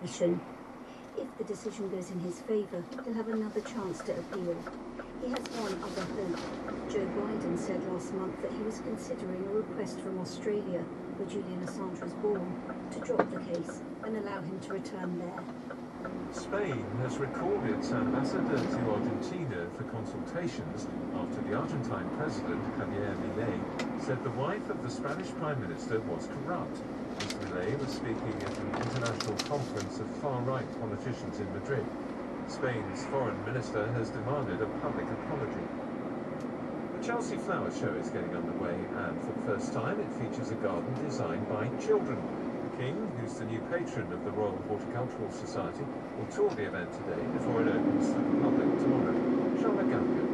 nation. If the decision goes in his favour, he'll have another chance to appeal. He has one other hope. Joe Biden said last month that he was considering a request from Australia, where Julian Assange was born, to drop the case and allow him to return there. Spain has recalled its ambassador to Argentina for consultations after the Argentine president, Javier Milei, said the wife of the Spanish Prime Minister was corrupt. Mr. Milei was speaking at an international conference of far-right politicians in Madrid. Spain's foreign minister has demanded a public apology. The Chelsea Flower Show is getting underway, and for the first time it features a garden designed by children. The King, who's the new patron of the Royal Horticultural Society, will tour the event today before it opens to the public tomorrow. Charlotte Gallagher.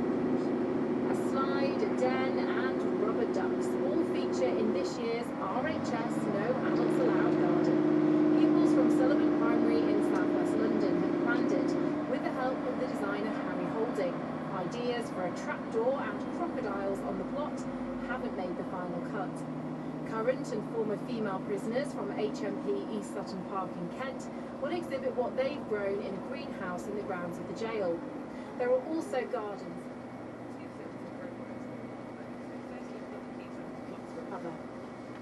A slide, a den and rubber ducks all feature in this year's RHS No Adults Allowed garden. Pupils from Sullivan Primary in South West London have planned it with the help of the designer Harry Holding. Ideas for a trapdoor and crocodiles on the plot haven't made the final cut. Current and former female prisoners from HMP East Sutton Park in Kent will exhibit what they've grown in a greenhouse in the grounds of the jail. There are also gardens.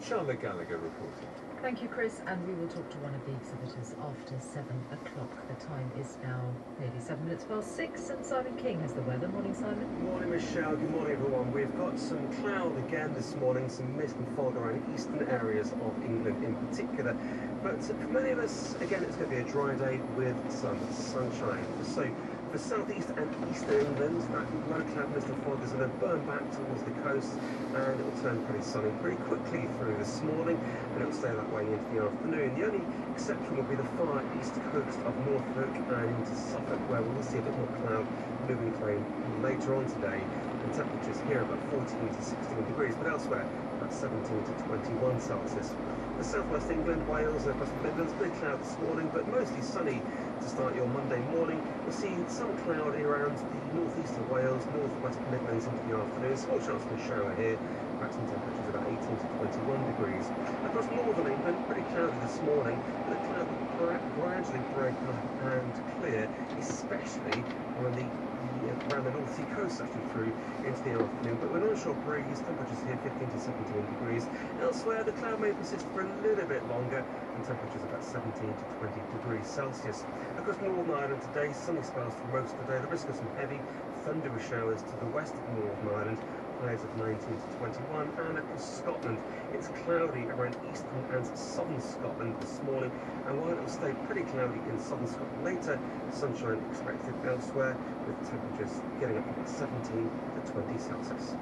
Charlotte Gallagher reporting. Thank you, Chris, and we will talk to one of the exhibitors after 7 o'clock. The time is now nearly 7 minutes past 6, and Simon King has the weather. Morning, Simon. Good morning, Michelle. Good morning, everyone. We've got some cloud again this morning, some mist and fog around eastern areas of England in particular. But for many of us, again, it's going to be a dry day with sunshine. So for southeast and eastern England, that low cloud mist and fog is going to burn back towards the coast, and it will turn pretty sunny pretty quickly through this morning, and it will stay that way into the afternoon. The only exception will be the far east coast of Norfolk and into Suffolk, where we'll see a bit more cloud moving through later on today, and temperatures here about 14 to 16 degrees, but elsewhere about 17 to 21 Celsius. For southwest England, Wales, and across the Midlands, big cloud this morning, but mostly sunny to start your Monday morning. We'll see some cloudy around the northeast of Wales, northwest Midlands into the afternoon. Small chance of a shower here. Maximum temperatures about 18 to 21 degrees. Across northern England, pretty cloudy this morning, but the cloud will gradually break up and clear, especially around the North Sea coast actually through into the afternoon. But with an onshore breeze, temperatures here 15 to 17 degrees. Elsewhere, the cloud may persist for a little bit longer, and temperatures about 17 to 20 degrees Celsius. Across Northern Ireland today, sunny spells for most of the day. The risk of some heavy thundery showers to the west of Northern Ireland, highs of 19 to 21, and across Scotland it's cloudy around eastern and southern Scotland this morning, and while it will stay pretty cloudy in southern Scotland later, sunshine expected elsewhere, with temperatures getting up to 17 to 20 Celsius.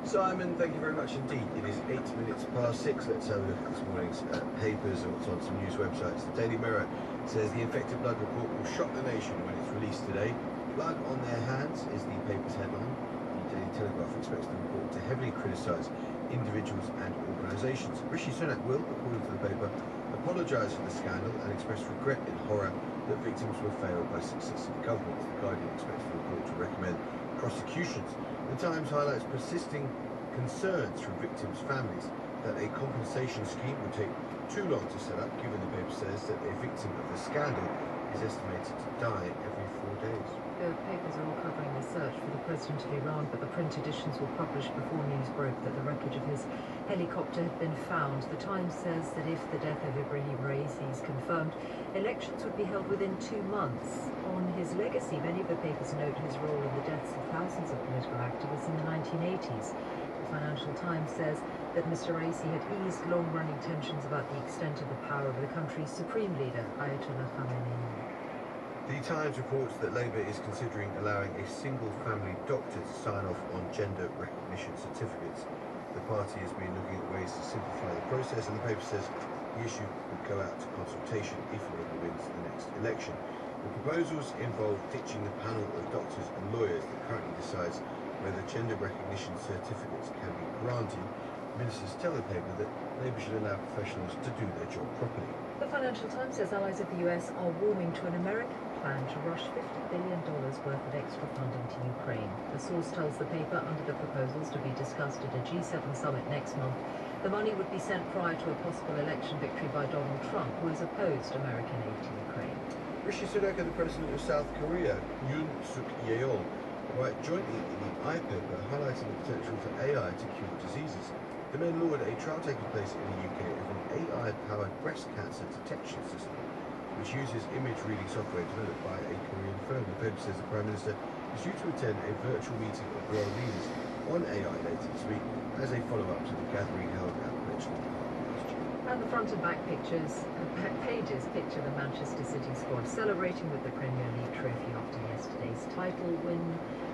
Simon, thank you very much indeed. It is 8 minutes past 6. Let's have a look at this morning's papers and what's on some news websites. The Daily Mirror says the infected blood report will shock the nation when it's released today. Blood on their hands is the paper's headline. The Daily Telegraph expects the report to heavily criticise individuals and organisations. Rishi Sunak will, according to the paper, apologise for the scandal and express regret and horror that victims were failed by successive governments. The Guardian expects the report to recommend prosecutions. The Times highlights persisting concerns from victims' families that a compensation scheme would take too long to set up, given the paper says that a victim of the scandal is estimated to die every 4 days. The papers are all covering the search for the president of Iran, but the print editions were published before news broke that the wreckage of his helicopter had been found. The Times says that if the death of Ibrahim Raisi is confirmed, elections would be held within 2 months. On his legacy, many of the papers note his role in the deaths of thousands of political activists in the 1980s. The Financial Times says that Mr. Raisi had eased long-running tensions about the extent of the power of the country's supreme leader, Ayatollah Khamenei. The Times reports that Labour is considering allowing a single-family doctor to sign off on gender recognition certificates. The party has been looking at ways to simplify the process, and the paper says the issue would go out to consultation if Labour wins the next election. The proposals involve ditching the panel of doctors and lawyers that currently decides whether gender recognition certificates can be granted. Ministers tell the paper that Labour should allow professionals to do their job properly. The Financial Times says allies of the US are warming to an American plan to rush $50 billion worth of extra funding to Ukraine. The source tells the paper under the proposals to be discussed at a G7 summit next month, the money would be sent prior to a possible election victory by Donald Trump, who has opposed American aid to Ukraine. Rishi Sunak and the President of South Korea, Yoon Suk Yeol, write jointly in the iPaper highlighting the potential for AI to cure diseases. The men laud a trial taking place in the UK of an AI-powered breast cancer detection system, which uses image reading software developed by a Korean firm. The paper says the Prime Minister is due to attend a virtual meeting of world leaders on AI later this week as a follow-up to the gathering held at Bletchley Park last year. And the front and back pages picture the Manchester City squad celebrating with the Premier League trophy after yesterday's title win.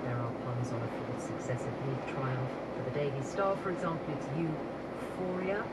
There are puns on a fourth successive league triumph. For the Daily Star, for example, it's euphoria.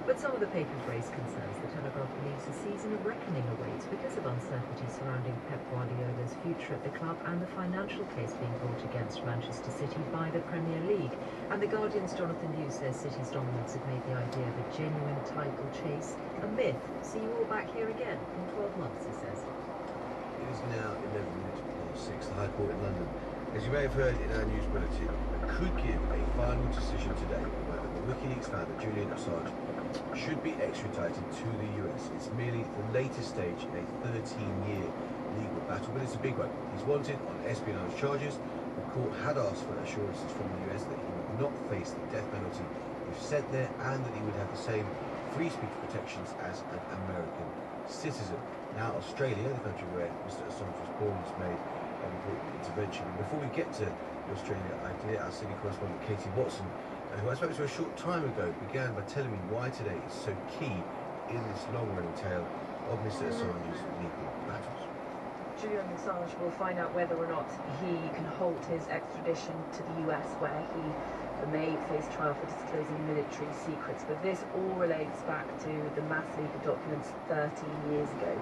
But some of the papers raise concerns. The Telegraph believes a season of reckoning awaits because of uncertainty surrounding Pep Guardiola's future at the club and the financial case being brought against Manchester City by the Premier League. And the Guardian's Jonathan Hughes says City's dominance had made the idea of a genuine title chase a myth. See you all back here again in 12 months, he says. It is now 11 minutes past 6, the High Court in London. As you may have heard in our news bulletin, could give a final decision today on whether the WikiLeaks founder Julian Assange should be extradited to the US. It's merely the latest stage in a 13-year legal battle, but it's a big one. He's wanted on espionage charges. The court had asked for assurances from the US that he would not face the death penalty if sent there and that he would have the same free speech protections as an American citizen. Now, Australia, the country where Mr. Assange was born, has made an important intervention. And before we get to the Australia idea, our Sydney correspondent Katie Watson, who I spoke to a short time ago, began by telling me why today is so key in this long-running tale of Mr. Assange's legal battles. Julian Assange will find out whether or not he can halt his extradition to the US, where he may face trial for disclosing military secrets. But this all relates back to the mass leak of documents 13 years ago.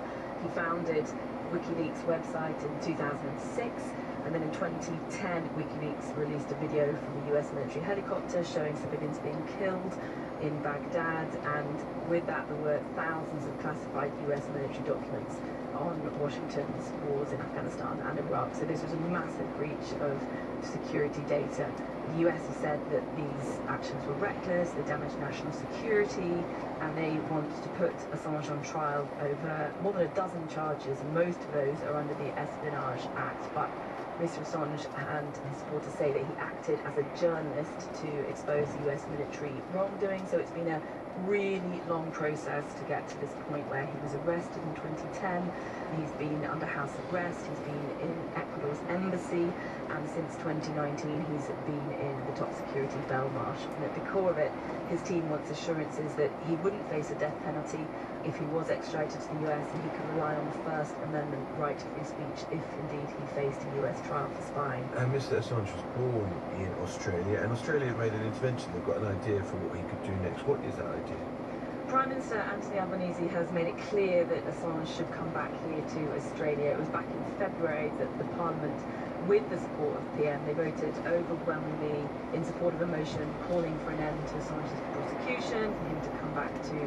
He founded WikiLeaks website in 2006, and then in 2010 WikiLeaks released a video from the US military helicopter showing civilians being killed in Baghdad, and with that there were thousands of classified US military documents on Washington's wars in Afghanistan and Iraq. So this was a massive breach of security data. The US has said that these actions were reckless, they damaged national security, and they want to put Assange on trial over more than a dozen charges, and most of those are under the Espionage Act. But Mr. Assange and his supporters say that he acted as a journalist to expose US military wrongdoing. So it's been a really long process to get to this point where he was arrested in 2010. He's been under house arrest, he's been in Ecuador's embassy, and since 2019 he's been in the top security Belmarsh. And at the core of it, his team wants assurances that he wouldn't face a death penalty if he was extradited to the US, and he could rely on the First Amendment right to free speech if indeed he faced a US trial for spying. And Mr. Assange was born in Australia, and Australia made an intervention. They've got an idea for what he could do next. What is that idea? Prime Minister Anthony Albanese has made it clear that Assange should come back here to Australia. It was back in February that the Parliament, with the support of PM, they voted overwhelmingly in support of a motion calling for an end to Assange's prosecution, for him to come back to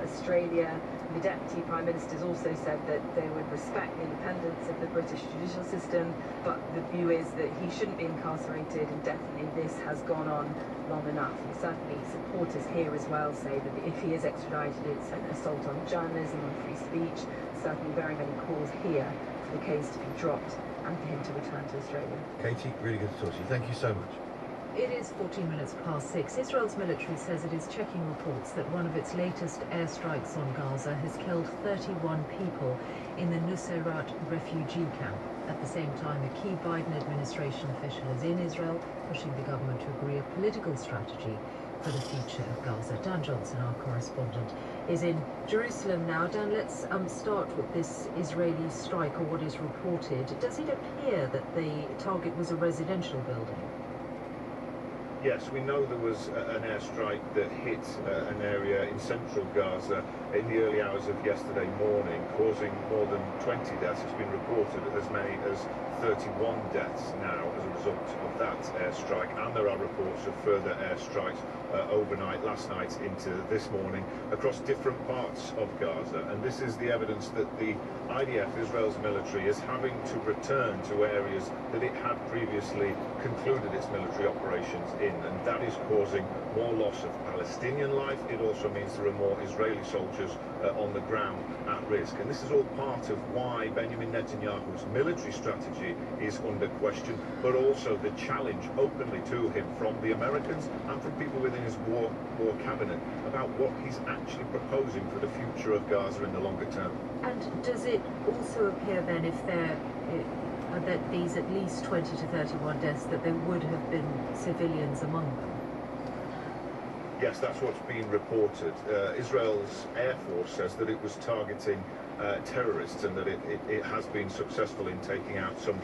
Australia. The Deputy Prime Minister's also said that they would respect the independence of the British judicial system, but the view is that he shouldn't be incarcerated indefinitely. This has gone on long enough. And certainly supporters here as well say that if he is extradited, it's an assault on journalism, on free speech. Certainly very many calls here for the case to be dropped and for him to return to Australia. Katie, really good to talk to you. Thank you so much. It is 14 minutes past 6. Israel's military says it is checking reports that one of its latest airstrikes on Gaza has killed 31 people in the Nuseirat refugee camp. At the same time, a key Biden administration official is in Israel, pushing the government to agree a political strategy for the future of Gaza. Dan Johnson, our correspondent, is in Jerusalem now. Dan, let's start with this Israeli strike, or what is reported. Does it appear that the target was a residential building? Yes, we know there was an airstrike that hit an area in central Gaza in the early hours of yesterday morning, causing more than 20 deaths. It's been reported as many as 31 deaths now as a result of that airstrike, and there are reports of further airstrikes overnight, last night into this morning, across different parts of Gaza. And this is the evidence that the IDF, Israel's military, is having to return to areas that it had previously concluded its military operations in, and that is causing more loss of Palestinian life. It also means there are more Israeli soldiers on the ground at risk. And this is all part of why Benjamin Netanyahu's military strategy is under question, but also the challenge openly to him from the Americans and from people within his war cabinet about what he's actually proposing for the future of Gaza in the longer term. And does it also appear then, if there that these at least 20 to 31 deaths, that there would have been civilians among them? Yes, that's what's been reported. Israel's Air Force says that it was targeting terrorists and that it has been successful in taking out some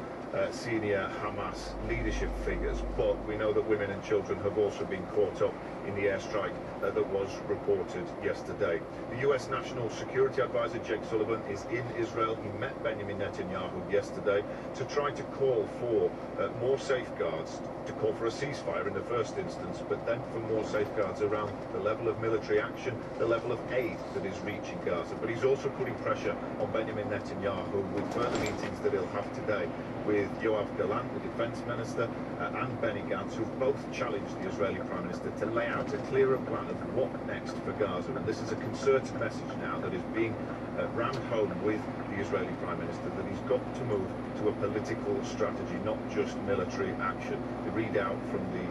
senior Hamas leadership figures, but we know that women and children have also been caught up in the airstrike that was reported yesterday. The US National Security Advisor Jake Sullivan is in Israel. He met Benjamin Netanyahu yesterday to try to call for more safeguards, to call for a ceasefire in the first instance, but then for more safeguards around the level of military action, the level of aid that is reaching Gaza. But he's also putting pressure on Benjamin Netanyahu with further meetings that he'll have today with Yoav Gallant, the defense minister, and Benny Gantz, who've both challenged the Israeli Prime Minister to lay out a clearer plan of what next for Gaza. And this is a concerted message now that is being rammed home with the Israeli Prime Minister, that he's got to move to a political strategy, not just military action. The readout from the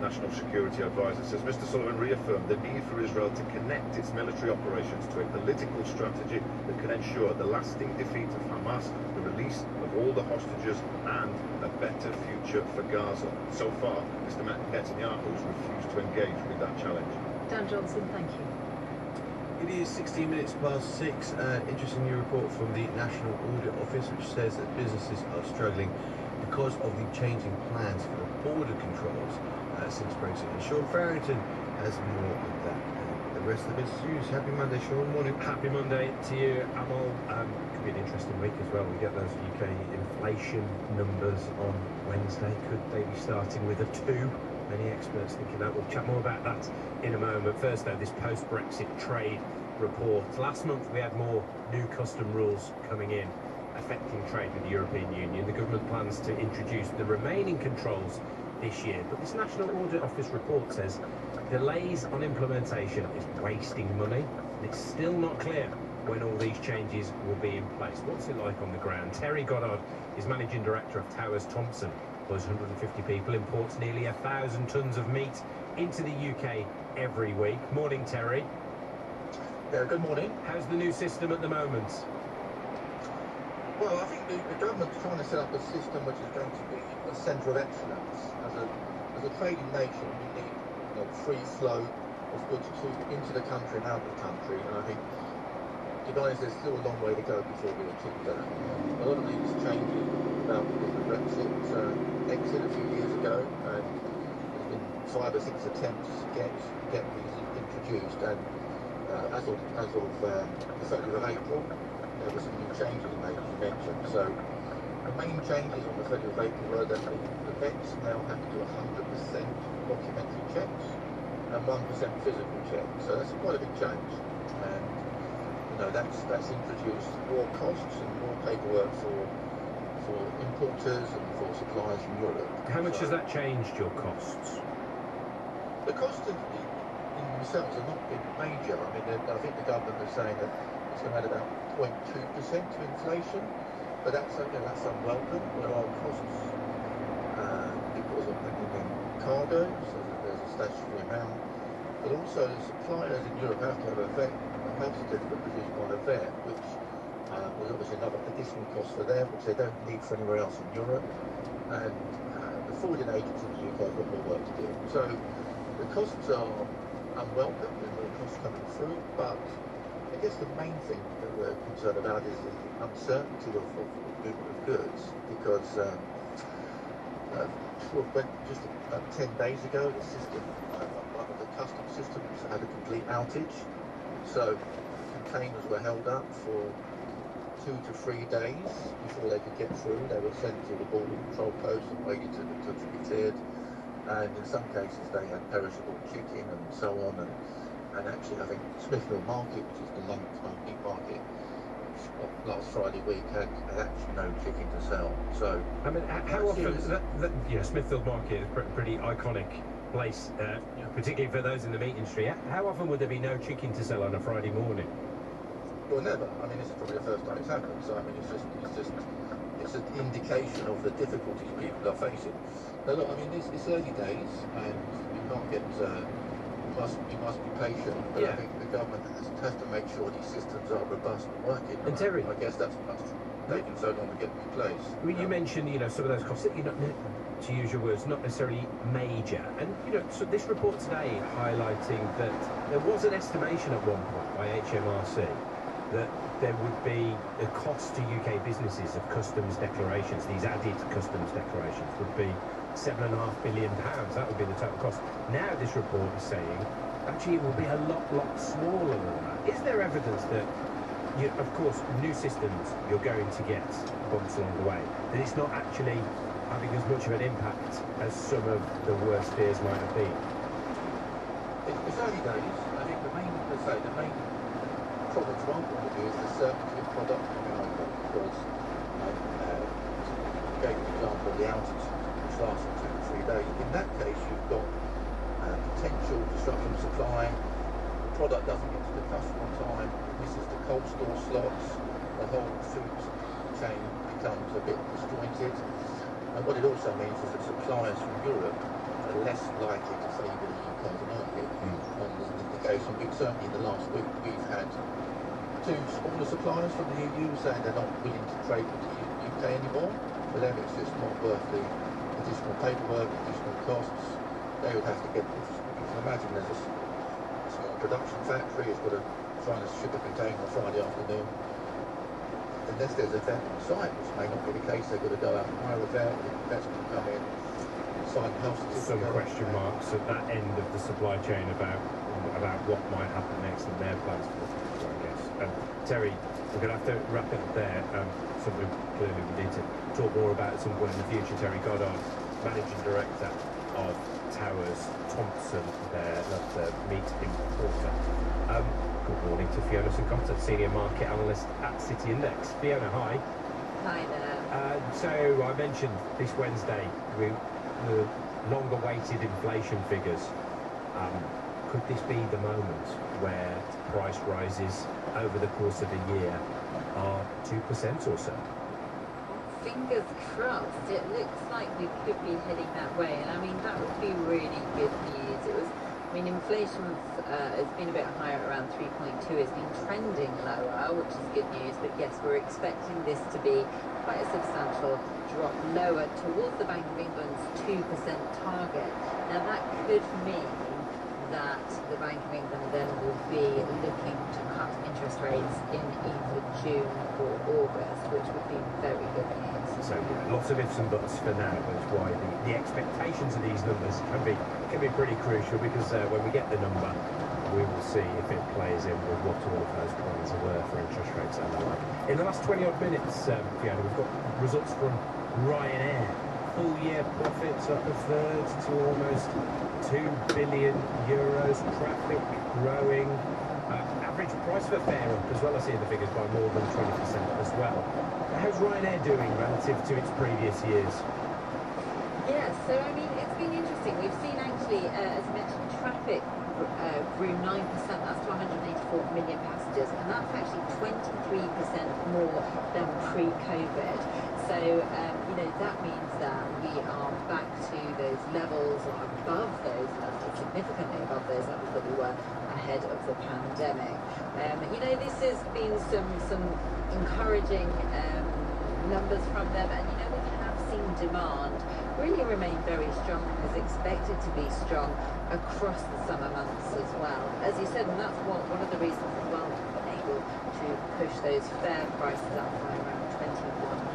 National Security Advisor says Mr. Sullivan reaffirmed the need for Israel to connect its military operations to a political strategy that can ensure the lasting defeat of Hamas, the release of all the hostages, and a better future for Gaza. So far, Mr. Netanyahu has refused to engage with that challenge. Dan Johnson, thank you. It is 16 minutes past 6. Interesting new report from the National Audit Office, which says that businesses are struggling because of the changing plans for the border controls since Brexit. And Sean Farrington has more of that and the rest of the business news. Happy Monday, Sean. Morning. Happy Monday to you, Amal. Could be an interesting week as well. We get those UK inflation numbers on Wednesday. Could they be starting with a 2? Many experts thinking that. We'll chat more about that in a moment. First, though, this post-Brexit trade report. Last month, we had more new custom rules coming in affecting trade with the European Union. The government plans to introduce the remaining controls this year, but this National Audit Office report says delays on implementation is wasting money, and it's still not clear when all these changes will be in place. What's it like on the ground? Terry Goddard is Managing Director of Towers Thompson. Employs 150 people, imports nearly 1,000 tonnes of meat into the UK every week. Morning, Terry. Yeah, good morning. How's the new system at the moment? Well, I think the government's trying to set up a system which is going to be a centre of excellence. As a trading nation, we need free flow of goods into the country and out of the country. And I think, to be honest, there's still a long way to go before we achieve that. A lot of these changes about the Brexit exit a few years ago, and there's been 5 or 6 attempts to get these introduced. And as of the 30th of April, there were some new changes made, as you mentioned. So the main changes on the 30th of April were that the vets now have to do 100% documentary checks and 1% physical checks. So that's quite a big change. And that's introduced more costs and more paperwork for importers and for suppliers from Europe. How much has that changed your costs? The costs in themselves have not been major. I mean, I think the government is saying that it's going to add about 0.2% to inflation, but that's unwelcome. There are costs because of bringing in cargo, so that there's a statutory amount, but also the suppliers in Europe have to have a health certificate produced by a vet, which was obviously another additional cost for them, which they don't need for anywhere else in Europe. And the forwarding agents in the UK have got more work to do. So the costs are unwelcome, there's more costs coming through, but I guess the main thing that we're concerned about is the uncertainty of movement of goods, because just about 10 days ago, the system, the customs system had a complete outage. So containers were held up for 2 to 3 days before they could get through. They were sent to the border control post and waited to be cleared. And in some cases, they had perishable chicken and so on. And actually, I think Smithfield Market, which is the London meat market, last Friday week had actually no chicken to sell. So, I mean, how often? Smithfield Market is a pretty iconic place, particularly for those in the meat industry. How often would there be no chicken to sell on a Friday morning? Well, never. I mean, this is probably the first time it's happened. So I mean, it's an indication of the difficulties people are facing. Now, look, I mean, it's early days, and you can't get. You must be patient. But I think the government has to make sure these systems are robust and working. And Terry, I guess that's what's taking so long to get in place. Well, you mentioned, some of those costs that to use your words, not necessarily major. And so this report today highlighting that there was an estimation at one point by HMRC that there would be a cost to UK businesses of customs declarations. These added customs declarations would be £7.5 billion. That would be the total cost. Now this report is saying actually it will be a lot smaller than that. Is there evidence that, of course, new systems, you're going to get bumps along the way, that it's not actually having as much of an impact as some of the worst fears might have been? It's early days. I think the main problem from our point of view is the certainty of product coming over, because gave an example of the outage which lasted 2 to 3 days. In that case, you've got potential disruption of supply. The product doesn't get to the customer on time. Misses the cold store slots. The whole food chain becomes a bit disjointed. And what it also means is that suppliers from Europe are less likely to favour the UK market on this indication. Certainly in the last week, we've had 2 smaller suppliers from the EU saying they're not willing to trade with the UK anymore. For them, it's just not worth the additional paperwork, additional costs. They would have to get, you can imagine there's a small production factory, it's got to try and ship a container on Friday afternoon. Unless there's a vet on site, which may not be the case, they've got to go out and hire a vet, the vet's going to come in, sign health certificate. Some question marks at that end of the supply chain about what might happen next and their plans for the future, I guess. Terry, we're going to have to wrap it up there. Something clearly we need to talk more about at some point in the future. Terry Goddard, Managing Director of Towers Thompson, that's the meat importer. Good morning to Fiona St. Cotter, Senior Market Analyst at City Index. Fiona, hi. Hi there. So I mentioned this Wednesday, the longer-awaited inflation figures. Could this be the moment where price rises over the course of a year are 2% or so? Fingers crossed. It looks like we could be heading that way, and I mean that would be really good news. Inflation has been a bit higher, around 3.2. It's been trending lower, which is good news. But yes, we're expecting this to be quite a substantial drop lower towards the Bank of England's 2% target. Now that could mean that the Bank of England then will be looking to cut interest rates in either June or August, which would be very good news. So lots of ifs and buts for now, but it's why the expectations of these numbers can be pretty crucial, because when we get the number, we will see if it plays in with what all of those plans were for interest rates and the like. In the last 20 odd minutes, Fiona, we've got results from Ryanair. Full year profits up a third to almost €2 billion. Traffic growing. Average price for fare up as well. I see the figures by more than 20% as well. How's Ryanair doing relative to its previous years? Yeah, so it's been interesting. We've seen actually, as you mentioned, traffic grew 9%. That's to 184 million passengers, and that's actually 23% more than pre-COVID. So, that means that we are back to those levels, or above those levels, significantly above those levels that we were ahead of the pandemic. This has been some encouraging numbers from them, and we have seen demand really remain very strong, and is expected to be strong across the summer months as well. As you said, and that's one of the reasons as well we've been able to push those fare prices up by around 21%.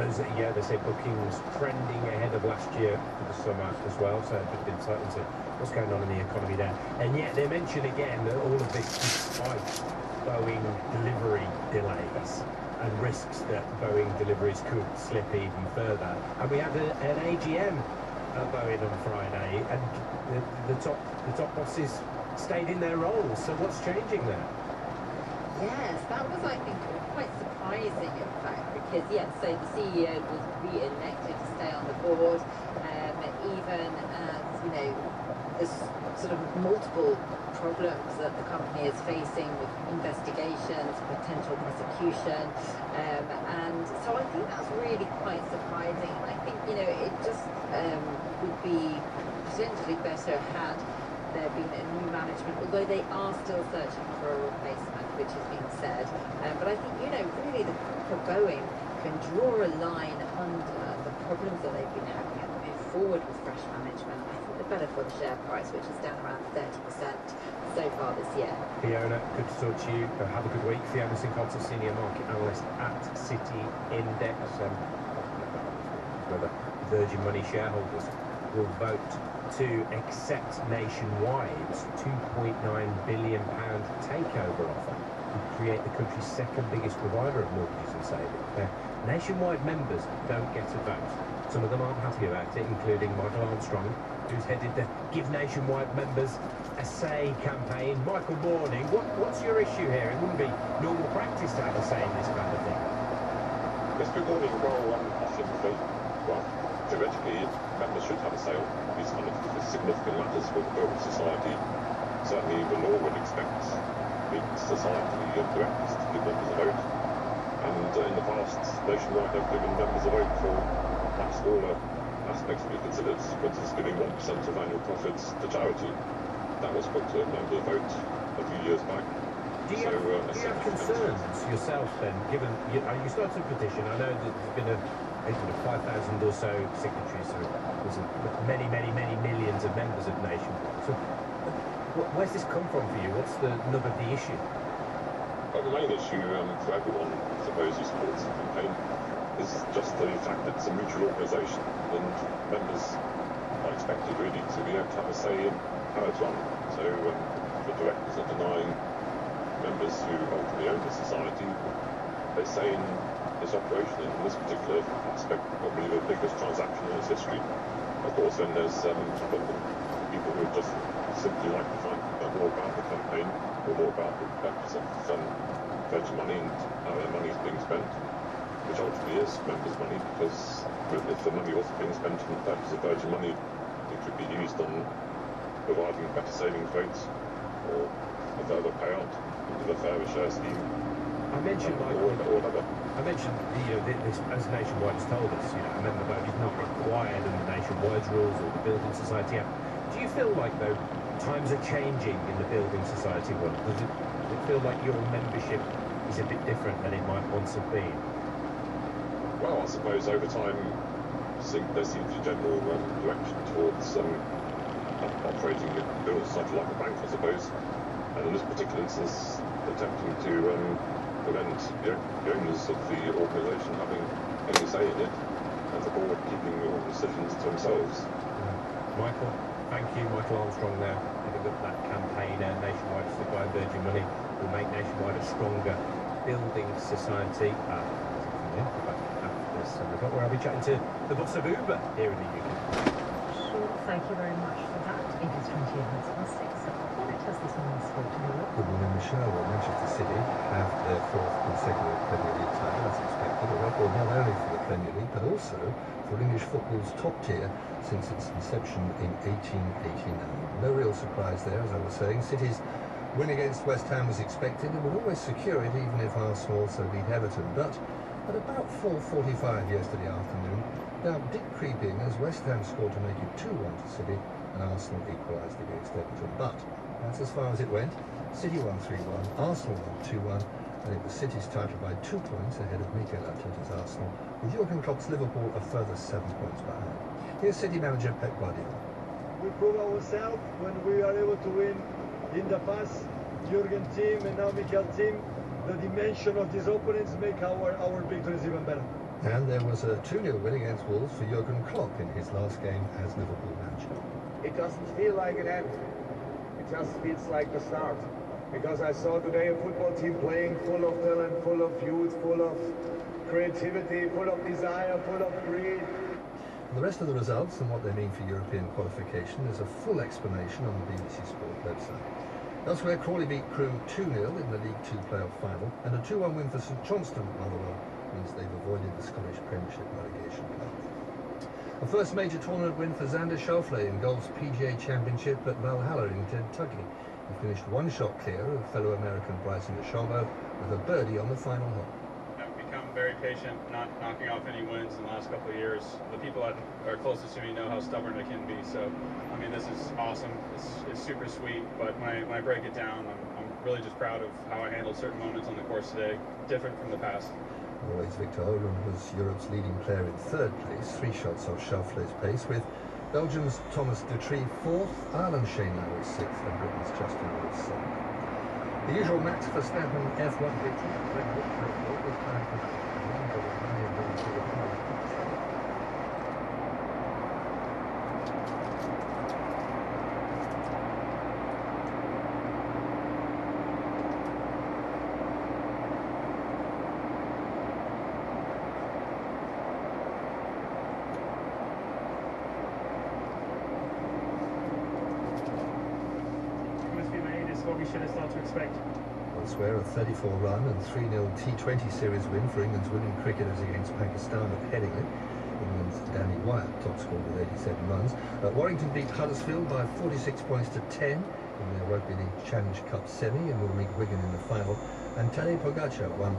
They say bookings trending ahead of last year for the summer as well, so a bit of insight into what's going on in the economy there. And yet they mention again that all of this despite Boeing delivery delays and risks that Boeing deliveries could slip even further. And we had an AGM at Boeing on Friday, and the top bosses stayed in their roles. So what's changing there? Yes, that was, I think, quite surprising, in fact, because, so the CEO was re-elected to stay on the board, even as, there's sort of multiple problems that the company is facing with investigations, potential prosecution, and so I think that's really quite surprising. And I think, you know, it just would be potentially better had there been a new management, although they are still searching for a replacement, which has been said. But I think, you know, really the group of Boeing can draw a line under the problems that they've been having and move forward with fresh management. I think the better for the share price, which is down around 30% so far this year. Fiona, good to talk to you. Have a good week. Fiona Sincotta, Senior Market Analyst at City Index. Whether Virgin Money shareholders will vote to accept Nationwide's £2.9 billion takeover offer and create the country's second biggest provider of mortgages and savings. Nationwide members don't get a vote. Some of them aren't happy about it, including Michael Armstrong, who's headed the Give Nationwide Members a Say campaign. Michael, morning. What's your issue here? It wouldn't be normal practice to have a say in this kind of thing. Yes, good morning. Well, I think that, well, theoretically, members should have a say on these kind of significant matters for the building society. Certainly, the law would expect the society directors to give members a vote. And in the past, Nationwide have given members a vote for much smaller aspects to be considered. For instance, giving 1% of annual profits to charity. That was put to a member vote a few years back. Do you have concerns yourself then, given you started a petition? I know that there's been 5,000 or so signatories, so there's many millions of members of Nationwide. So where's this come from for you? What's the nub of the issue? Well, the main issue for everyone, I suppose, who supports the campaign is just the fact that it's a mutual organisation and members are expected really to be able to have a say in how it's run. So the directors are denying members who ultimately own the society their say in this operation, in this particular aspect, probably the biggest transaction in its history. Of course, then there's people who just simply like to find out more about the campaign, or more about the purpose of Virgin Money and how their money is being spent, which ultimately is members' money, because if the money wasn't being spent on the purpose of Virgin Money, it could be used on providing better savings rates or a further payout into the fairer share scheme. I mentioned, this, as Nationwide has told us, a member vote is not required under Nationwide's rules or the Building Society Act. Do you feel like, though, times are changing in the Building Society world? Does it feel like your membership is a bit different than it might once have been? Well, I suppose over time there seems to be a general direction towards operating the Building Society like a bank, I suppose. And in this particular instance, attempting to prevent the owners of the organisation having any say in it, and the board keeping all decisions to themselves. Michael, thank you. Michael Armstrong there, heading up that campaign. Nationwide is by Virgin Money will make Nationwide a stronger building society. After this report, where I'll be chatting to the boss of Uber here in the UK. Sure, thank you very much for that. It is 20 minutes past 6. This morning's sport to Good morning, Michelle. Well, Manchester City have their fourth consecutive Premier League title, as expected. A record not only for the Premier League, but also for English football's top tier since its inception in 1889. No real surprise there, as I was saying. City's win against West Ham was expected and would always secure it, even if Arsenal also beat Everton. But at about 4:45 yesterday afternoon, doubt did creep in as West Ham scored to make it 2-1 to City and Arsenal equalised against Everton. But that's as far as it went. City won 3-1, Arsenal won 2-1, and it was City's title by 2 points ahead of Mikel Arteta's Arsenal, with Jurgen Klopp's Liverpool a further 7 points behind. Here's City manager Pep Guardiola. We prove ourselves when we are able to win in the past. Jurgen team and now Mikel team, the dimension of these opponents make our victories even better. And there was a 2-0 win against Wolves for Jurgen Klopp in his last game as Liverpool manager. It doesn't feel like an end. It just feels like the start. Because I saw today a football team playing full of talent, full of youth, full of creativity, full of desire, full of greed. The rest of the results and what they mean for European qualification is a full explanation on the BBC Sport website. Elsewhere, Crawley beat Crewe 2-0 in the League 2 playoff final, and a 2-1 win for St Johnstone at Motherwell means they've avoided the Scottish Premiership relegation path. A first major tournament win for Xander Schauffele in golf's PGA Championship at Valhalla in Kentucky. He finished one shot clear of fellow American Bryson DeChambeau with a birdie on the final hole. I've become very patient, not knocking off any wins in the last couple of years. The people that are closest to me know how stubborn I can be, so I mean, this is awesome. It's super sweet, but when I break it down, I'm really just proud of how I handled certain moments on the course today, different from the past. Norway's Victor Hovland was Europe's leading player in third place, 3 shots off Schauffele's pace, with Belgium's Thomas Detry fourth, Ireland's Shane Lowry sixth, and Britain's Justin Rose seventh. The usual Max Verstappen F1 victory was time for what we should have started to expect. Elsewhere, a 34-run and 3-0 T20 series win for England's women cricketers against Pakistan at Headingley. England's Danny Wyatt top scored with 87 runs. Warrington beat Huddersfield by 46 points to 10 in their Rugby League Challenge Cup semi and will meet Wigan in the final. And Tadej Pogacar won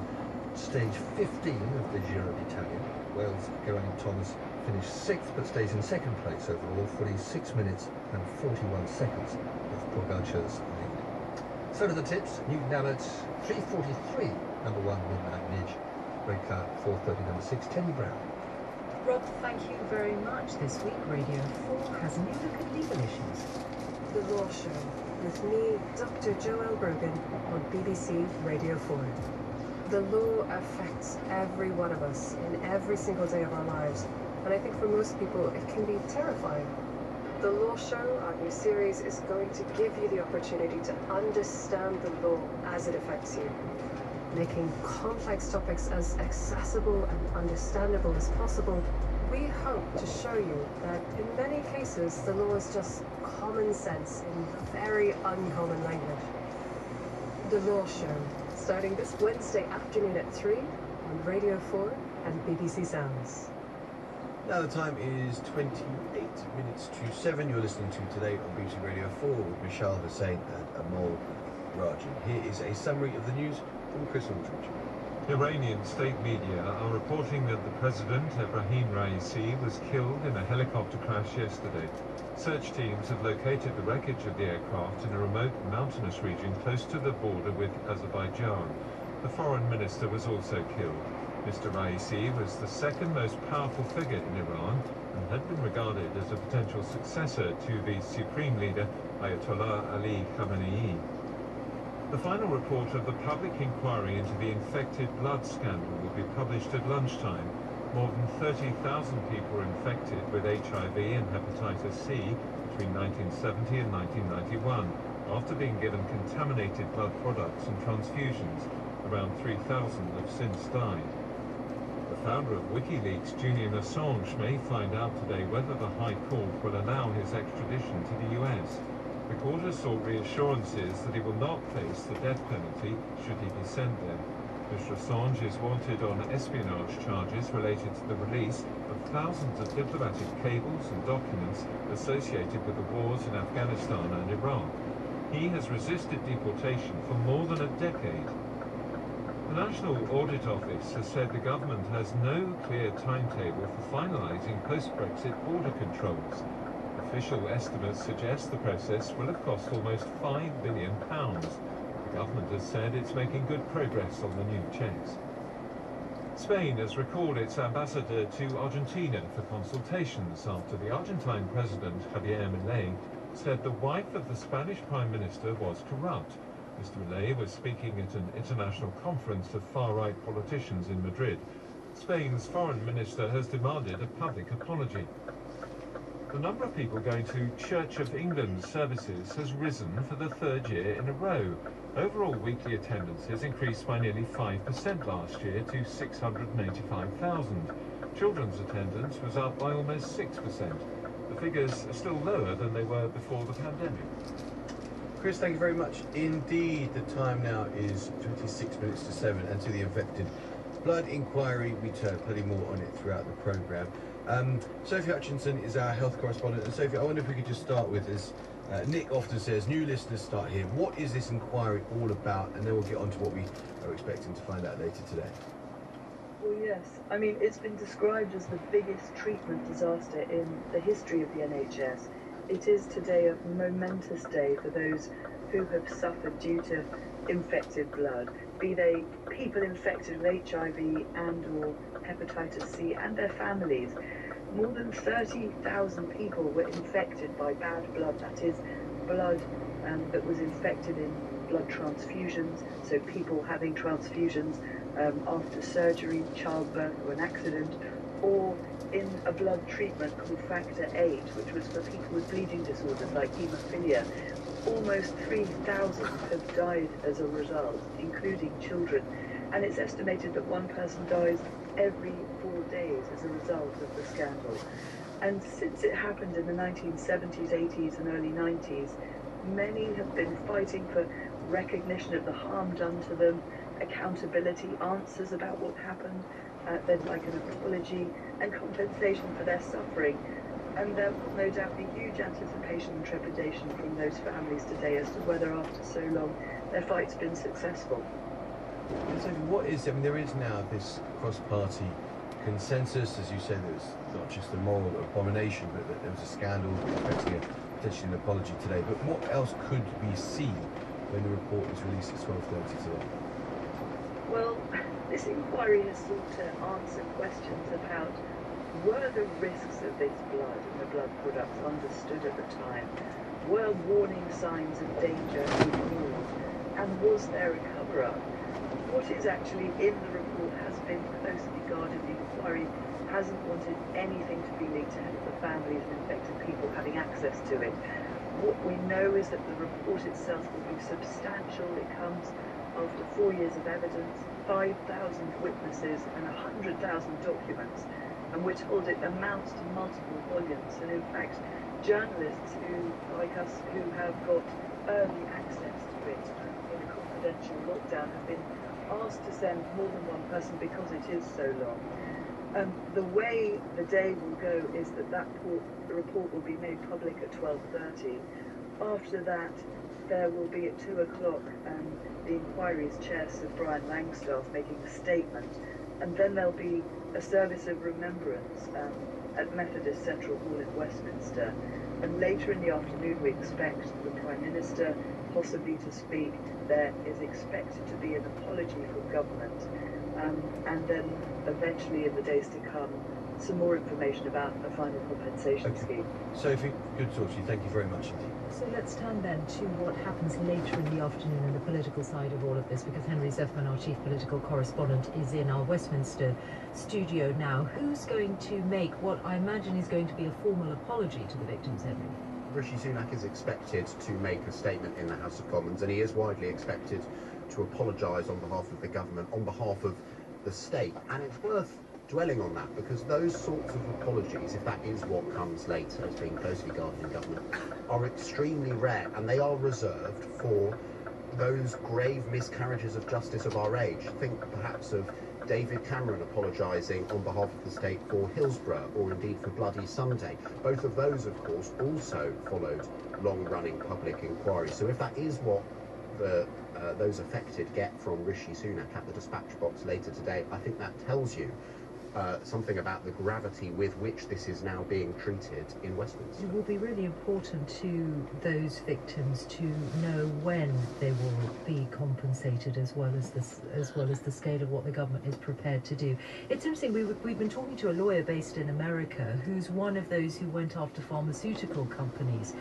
stage 15 of the Giro d'Italia. Wales' Geraint Thomas finished 6th but stays in second place overall, 46 minutes and 41 seconds of Pogacar's lead. So to the tips, Newton Abbott 3:43, number 1 Midnight Midge, red car 4:30, number 6 Teddy Brown. Rob, thank you very much. This week, Radio 4 has a new look at legal issues. The Law Show, with me, Dr. Joelle Brogan, on BBC Radio 4. The law affects every one of us in every single day of our lives, and I think for most people it can be terrifying. The Law Show, our new series, is going to give you the opportunity to understand the law as it affects you, making complex topics as accessible and understandable as possible. We hope to show you that in many cases the law is just common sense in very uncommon language. The Law Show, starting this Wednesday afternoon at 3 on Radio 4 and BBC Sounds. Now the time is 28 minutes to 7. You're listening to Today on BBC Radio 4 with Michelle Hussain and Amol Rajan. Here is a summary of the news from Chris Aldridge. Iranian state media are reporting that the president, Ebrahim Raisi, was killed in a helicopter crash yesterday. Search teams have located the wreckage of the aircraft in a remote mountainous region close to the border with Azerbaijan. The foreign minister was also killed. Mr. Raisi was the second most powerful figure in Iran and had been regarded as a potential successor to the supreme leader Ayatollah Ali Khamenei. The final report of the public inquiry into the infected blood scandal will be published at lunchtime. More than 30,000 people were infected with HIV and hepatitis C between 1970 and 1991 after being given contaminated blood products and transfusions. Around 3,000 have since died. The founder of WikiLeaks, Julian Assange, may find out today whether the High Court will allow his extradition to the US. The court has sought reassurances that he will not face the death penalty should he be sent there. Mr. Assange is wanted on espionage charges related to the release of thousands of diplomatic cables and documents associated with the wars in Afghanistan and Iraq. He has resisted deportation for more than a decade. The National Audit Office has said the government has no clear timetable for finalising post-Brexit border controls. Official estimates suggest the process will have cost almost £5 billion. The government has said it's making good progress on the new checks. Spain has recalled its ambassador to Argentina for consultations after the Argentine president, Javier Milei, said the wife of the Spanish Prime Minister was corrupt. Mr. Milei was speaking at an international conference of far-right politicians in Madrid. Spain's foreign minister has demanded a public apology. The number of people going to Church of England services has risen for the third year in a row. Overall weekly attendances increased by nearly 5% last year to 685,000. Children's attendance was up by almost 6%. The figures are still lower than they were before the pandemic. Chris, thank you very much indeed. The time now is 26 minutes to 7, and to the infected blood inquiry, we turn plenty more on it throughout the programme. Sophie Hutchinson is our health correspondent. And Sophie, I wonder if we could just start with this. Nick often says, new listeners start here. What is this inquiry all about? And then we'll get on to what we are expecting to find out later today. Well, yes. I mean, it's been described as the biggest treatment disaster in the history of the NHS. It is today a momentous day for those who have suffered due to infected blood, be they people infected with HIV and/or hepatitis C and their families. More than 30,000 people were infected by bad blood, that is, blood that was infected in blood transfusions, so people having transfusions after surgery, childbirth or an accident, or in a blood treatment called Factor VIII, which was for people with bleeding disorders like haemophilia. Almost 3,000 have died as a result, including children, and it's estimated that one person dies every 4 days as a result of the scandal. And since it happened in the 1970s, 80s and early 90s, many have been fighting for recognition of the harm done to them, accountability, answers about what happened, they'd like an apology and compensation for their suffering. And there will no doubt be huge anticipation and trepidation from those families today as to whether after so long their fight's been successful. And so what is, I mean, there is now this cross-party consensus, as you say, there's not just a moral abomination, but that there was a scandal expecting potentially an apology today. But what else could we see when the report is released at 12:30 today? Well, this inquiry has sought to answer questions about were the risks of this blood and the blood products understood at the time? Were warning signs of danger ignored? And was there a cover-up? What is actually in the report has been closely guarded. The inquiry hasn't wanted anything to be leaked ahead of the families of infected people having access to it. What we know is that the report itself will be substantial. It comes after 4 years of evidence, 5,000 witnesses and 100,000 documents, and we're told it amounts to multiple volumes. And in fact, journalists who, like us, who have got early access to it in a confidential lockdown have been asked to send more than one person because it is so long. The way the day will go is that the report will be made public at 12:30. After that, there will be at 2 o'clock the inquiry's chair, Sir Brian Langstaff, making a statement, and then there'll be a service of remembrance at Methodist Central Hall in Westminster. And later in the afternoon, we expect the Prime Minister possibly to speak. There is expected to be an apology from government, and then eventually in the days to come, some more information about a final compensation scheme. Sophie, good to talk to you. Thank you very much indeed. So let's turn then to what happens later in the afternoon on the political side of all of this, because Henry Zeffman, our chief political correspondent, is in our Westminster studio now. Who's going to make what I imagine is going to be a formal apology to the victims, Henry? Rishi Sunak is expected to make a statement in the House of Commons, and he is widely expected to apologise on behalf of the government, on behalf of the state. And it's worth dwelling on that, because those sorts of apologies, if that is what comes later as being closely guarded in government, are extremely rare, and they are reserved for those grave miscarriages of justice of our age. Think perhaps of David Cameron apologising on behalf of the state for Hillsborough, or indeed for Bloody Sunday. Both of those, of course, also followed long-running public inquiries. So if that is what those affected get from Rishi Sunak at the dispatch box later today, I think that tells you something about the gravity with which this is now being treated in Westminster. It will be really important to those victims to know when they will be compensated, as well as the scale of what the government is prepared to do. It's interesting. We've been talking to a lawyer based in America who's one of those who went after pharmaceutical companies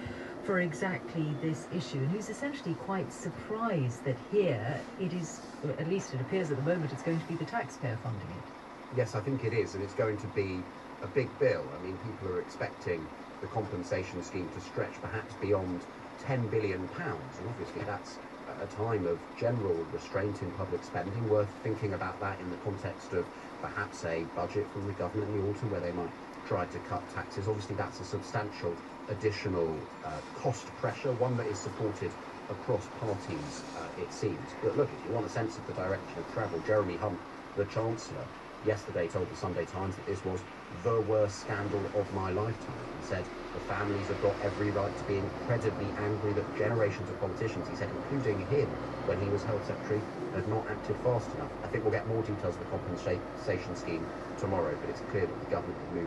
for exactly this issue, and who's essentially quite surprised that here it is, at least it appears at the moment, it's going to be the taxpayer funding it. Yes, I think it is, and it's going to be a big bill. I mean, people are expecting the compensation scheme to stretch perhaps beyond £10 billion, and obviously that's a time of general restraint in public spending, worth thinking about that in the context of perhaps a budget from the government in the autumn where they might try to cut taxes. Obviously that's a substantial additional cost pressure, one that is supported across parties, it seems. But look, if you want a sense of the direction of travel, Jeremy Hunt, the Chancellor, yesterday told the Sunday Times that this was the worst scandal of my lifetime. He said the families have got every right to be incredibly angry that generations of politicians, he said, including him when he was Health Secretary, have not acted fast enough. I think we'll get more details of the compensation scheme tomorrow, but it's clear that the government has moved